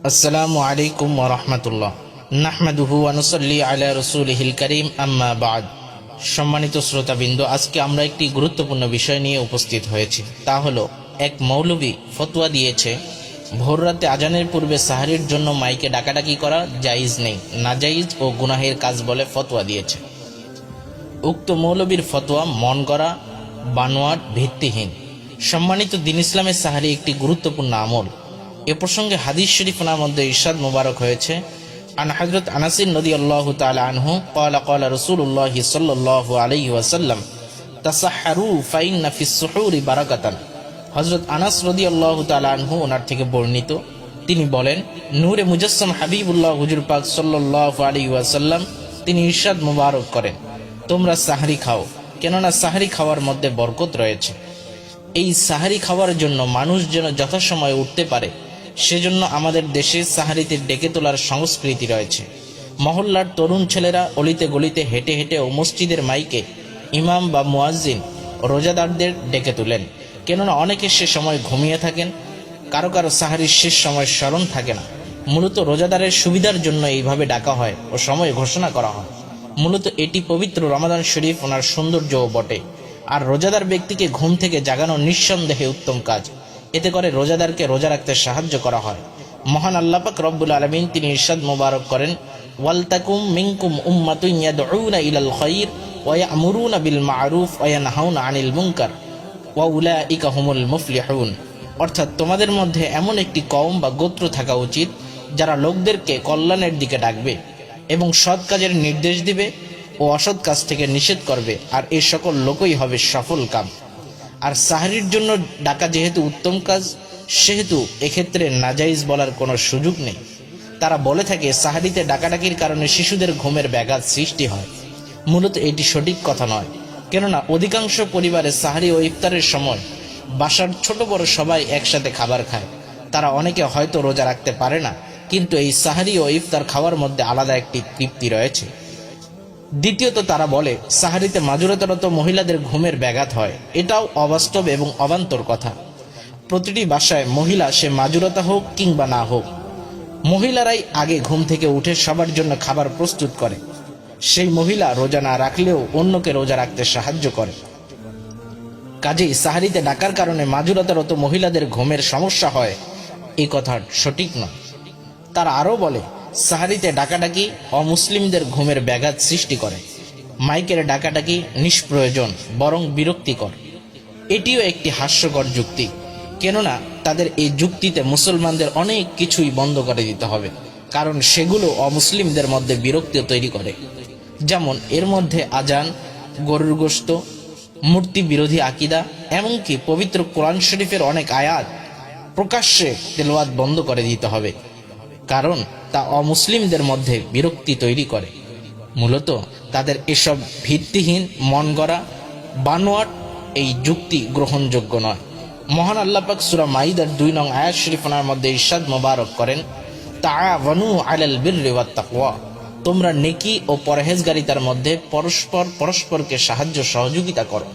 আসসালামু আলাইকুম ওয়া রাহমাতুল্লাহ। নাহমাদুহু ওয়া নুসাল্লি আলা রাসূলিহিল কারীম, আম্মা বা'দ। সম্মানিত শ্রোতাবৃন্দ, আজকে আমরা একটি গুরুত্বপূর্ণ বিষয় নিয়ে উপস্থিত হয়েছি। তা হলো, এক মৌলবী ফতোয়া দিয়েছে ভোর রাতে আজানের পূর্বে সাহরির জন্য মাইকে ডাকাডাকি করা জায়েজ নেই, নাজায়েজ ও গুনাহের কাজ বলে ফতোয়া দিয়েছে। উক্ত মৌলবীর ফতোয়া মন গড়া, বানোয়াট, ভিত্তিহীন। সম্মানিত দ্বীন ইসলামের সাহরি একটি গুরুত্বপূর্ণ আমল। এ প্রসঙ্গে হাদিস শরীফের মধ্যে ইরশাদ মুবারক হয়েছে, আন হযরত আনাস রাদিয়াল্লাহু তাআলা আনহু ক্বালা ক্বালা রাসূলুল্লাহ সাল্লাল্লাহু আলাইহি ওয়াসাল্লাম তাসাহহারু ফাইন্না ফিস সুহুরি বারাকাতান। হযরত আনাস রাদিয়াল্লাহু তাআলা আনহু ওনার থেকে বর্ণিত, তিনি বলেন, নূরে মুজাসসাম হাবিবুল্লাহ হুজুর পাক সাল্লাল্লাহু আলাইহি ওয়াসাল্লাম তিনি ইরশাদ মুবারক করেন, তোমরা সাহরি খাও, কেননা সাহরি খাওয়ার মধ্যে বরকত রয়েছে। এই সাহরি খাওয়ার জন্য মানুষ যেন যথাসময়ে উঠতে পারে, সেজন্য আমাদের দেশে সাহারিতে ডেকে তোলার সংস্কৃতি রয়েছে। মহল্লার তরুণ ছেলেরা অলিতে গলিতে হেঁটে হেঁটে ও মসজিদের মাইকে ইমাম বা মুয়াজ্জিন রোজাদারদের ডেকে তুলেন, কেননা অনেকে সে সময় ঘুমিয়ে থাকেন, কারো কারো সাহারির শেষ সময় স্মরণ থাকে না। মূলত রোজাদারের সুবিধার জন্য এইভাবে ডাকা হয় ও সময় ঘোষণা করা হয়। মূলত এটি পবিত্র রমাদান শরীফ ওনার সৌন্দর্যও বটে। আর রোজাদার ব্যক্তিকে ঘুম থেকে জাগানো নিঃসন্দেহে উত্তম কাজ। এতে করে রোজাদারকে রোজা রাখতে সাহায্য করা হয়। মহান আল্লাহ পাক রব্বুল আলামিন তিনি ইরশাদ মুবারক করেন, ওয়ালতাকুম মিনকুম উম্মাতুন ইয়াদউনা ইলাল খায়র ওয়া ইয়া'মুরুনা বিল মা'রুফ ওয়া ইয়ানহাউনা আনিল মুনকার ওয়া উলাইকা হুমুল মুফলিহুন। অর্থাৎ তোমাদের মধ্যে এমন একটি কওম বা গোত্র থাকা উচিত যারা লোকদেরকে কল্যাণের দিকে ডাকবে এবং সৎ কাজের নির্দেশ দিবে ও অসৎ কাজ থেকে নিষেধ করবে, আর এই সকল লোকই হবে সফল কাম। আর সাহরির জন্য ডাকা যেহেতু উত্তম কাজ, সেহেতু এক্ষেত্রে নাজাইজ বলার কোনো সুযোগ নেই। তারা বলে থাকে সাহরিতে ডাকাডাকির কারণে শিশুদের ঘুমের ব্যাঘাত সৃষ্টি হয়। মূলত এটি সঠিক কথা নয়, কেননা অধিকাংশ পরিবারে সাহরি ও ইফতারের সময় বাসার ছোট বড় সবাই একসাথে খাবার খায়। তারা অনেকে হয়তো রোজা রাখতে পারে না, কিন্তু এই সাহরি ও ইফতার খাওয়ার মধ্যে আলাদা একটি তৃপ্তি রয়েছে। দ্বিতীয়ত, তারা বলে সাহারিতে মাজুরাতরত মহিলাদের ঘুমের ব্যাঘাত হয়। এটাও অবাস্তব এবং অবান্তর কথা। প্রতিটি বাসায় মহিলা, সে মাজুরতা হোক কিংবা না হোক, মহিলারাই আগে ঘুম থেকে উঠে সবার জন্য খাবার প্রস্তুত করে। সেই মহিলা রোজা না রাখলেও অন্যকে রোজা রাখতে সাহায্য করে। কাজেই সাহারিতে ডাকার কারণে মাজুরাতরত মহিলাদের ঘুমের সমস্যা হয়, এই কথা সঠিক নয়। তারা আরও বলে সাহারিতে ডাকাডাকি অমুসলিমদের ঘুমের ব্যাঘাত সৃষ্টি করে। মাইকের ডাকাডাকি নিষ্প্রয়োজন, বরং বিরক্তিকর। এটিও একটি হাস্যকর যুক্তি, কেননা তাদের এই যুক্তিতে মুসলমানদের অনেক কিছুই বন্ধ করে দিতে হবে, কারণ সেগুলো অমুসলিমদের মধ্যে বিরক্তি তৈরি করে। যেমন এর মধ্যে আজান, গরুর গোশত, মূর্তি বিরোধী আকিদা, এমনকি পবিত্র কোরআন শরীফের অনেক আয়াত প্রকাশ্যে তেলাওয়াত বন্ধ করে দিতে হবে, কারণ তা অমুসলিমদের মধ্যে বিরক্তি তৈরি করে। মূলত তাদের এসব ভিত্তিহীন, মন গড়া, বানোয়াট এই যুক্তি গ্রহণযোগ্য নয়। মহান আল্লাহ পাক সূরা মাইদার 2 নং আয়াত শরীফের মধ্যে ইরশাদ মুবারক করেন, তাআওয়ানু আলাল বিররি ওয়াত তাকওয়া, তোমরা নেকি ও পরহেজগারিতার মধ্যে পরস্পরকে সাহায্য সহযোগিতা করো।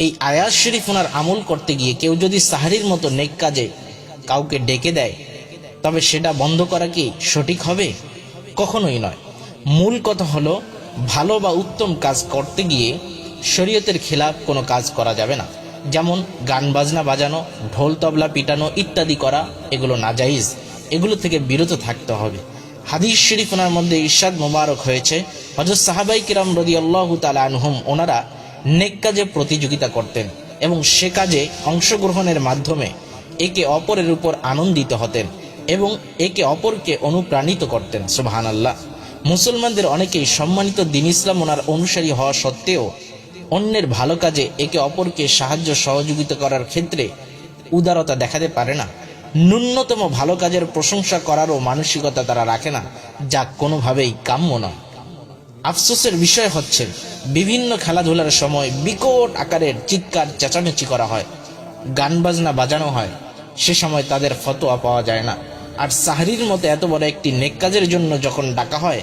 এই আয়াত শরীফ আমল করতে গিয়ে কেউ যদি সাহরির মতো নেক কাজে কাউকে ডেকে দেয়, তবে সেটা বন্ধ করা কি সঠিক হবে? কখনোই নয়। মূল কথা হলো, ভালো বা উত্তম কাজ করতে গিয়ে শরীয়তের খেলাফ কোনো কাজ করা যাবে না। যেমন গান বাজনা বাজানো, ঢোল তবলা পিটানো ইত্যাদি করা, এগুলো নাজাইজ। এগুলো থেকে বিরত থাকতে হবে। হাদিস শরীফের মধ্যে ইরশাদ মুবারক হয়েছে, হযরত সাহাবায়ে কিরাম রাদিয়াল্লাহু তাআলা আনহুম ওনারা নেক কাজে প্রতিযোগিতা করতেন এবং সে কাজে অংশগ্রহণের মাধ্যমে একে অপরের উপর আনন্দিত হতেন এবং একে অপরকে অনুপ্রাণিত করতেন। সুবহানাল্লাহ। মুসলমানদের অনেকেই সম্মানিত দ্বীন ইসলাম ওনার অনুসারী হওয়া সত্ত্বেও অন্যের ভালো কাজে একে অপরকে সাহায্য সহযোগিতা করার ক্ষেত্রে উদারতা দেখাতে পারে না। ন্যূনতম ভালো কাজের প্রশংসা করারও মানসিকতা তারা রাখে না, যা কোনোভাবেই কাম্য নয়। আফসোসের বিষয় হচ্ছে, বিভিন্ন খেলাধুলার সময় বিকট আকারের চিৎকার চেঁচামেচি করা হয়, গান বাজনা বাজানো হয়, সে সময় তাদের ফতোয়া পাওয়া যায় না। আর সাহরির মতো এত বড় একটি নেক কাজের জন্য যখন ডাকা হয়,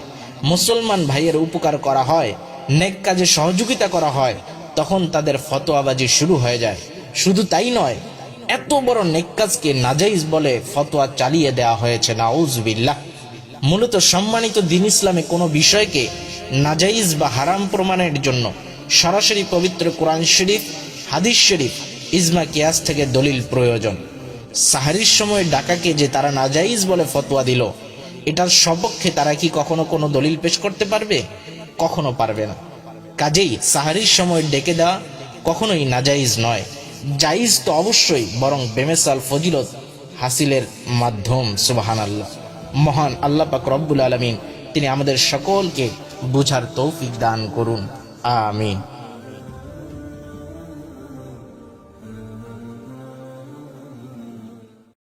মুসলমান ভাইয়ের উপকার করা হয়, নেক কাজে সহযোগিতা করা হয়, তখন তাদের ফতোয়াবাজি শুরু হয়ে যায়। শুধু তাই নয়, এত বড় নেক কাজকে নাজাইজ বলে ফতোয়া চালিয়ে দেওয়া হয়েছে, নাউজুবিল্লাহ। মূলত সম্মানিত দ্বীন ইসলামে কোনো বিষয়কে নাজাইজ বা হারাম প্রমাণের জন্য সরাসরি পবিত্র কোরআন শরীফ, হাদিস শরীফ, ইজমা কিয়াস থেকে দলিল প্রয়োজন। সাহারির সময় ডাকাকে যে তারা নাজাইজ বলে ফতোয়া দিল, এটার সপক্ষে তারা কি কখনো কোনো দলিল পেশ করতে পারবে? কখনো পারবে না। কাজেই সাহারির সময় ডেকে দেওয়া কখনোই নাজাইজ নয়। জাইজ তো অবশ্যই, বরং বেমেসাল ফজিলত হাসিলের মাধ্যম। সুবহানাল্লাহ। মহান আল্লাহ পাক রব্বুল আলামিন তিনি আমাদের সকলকে বুঝার তৌফিক দান করুন। আমিন।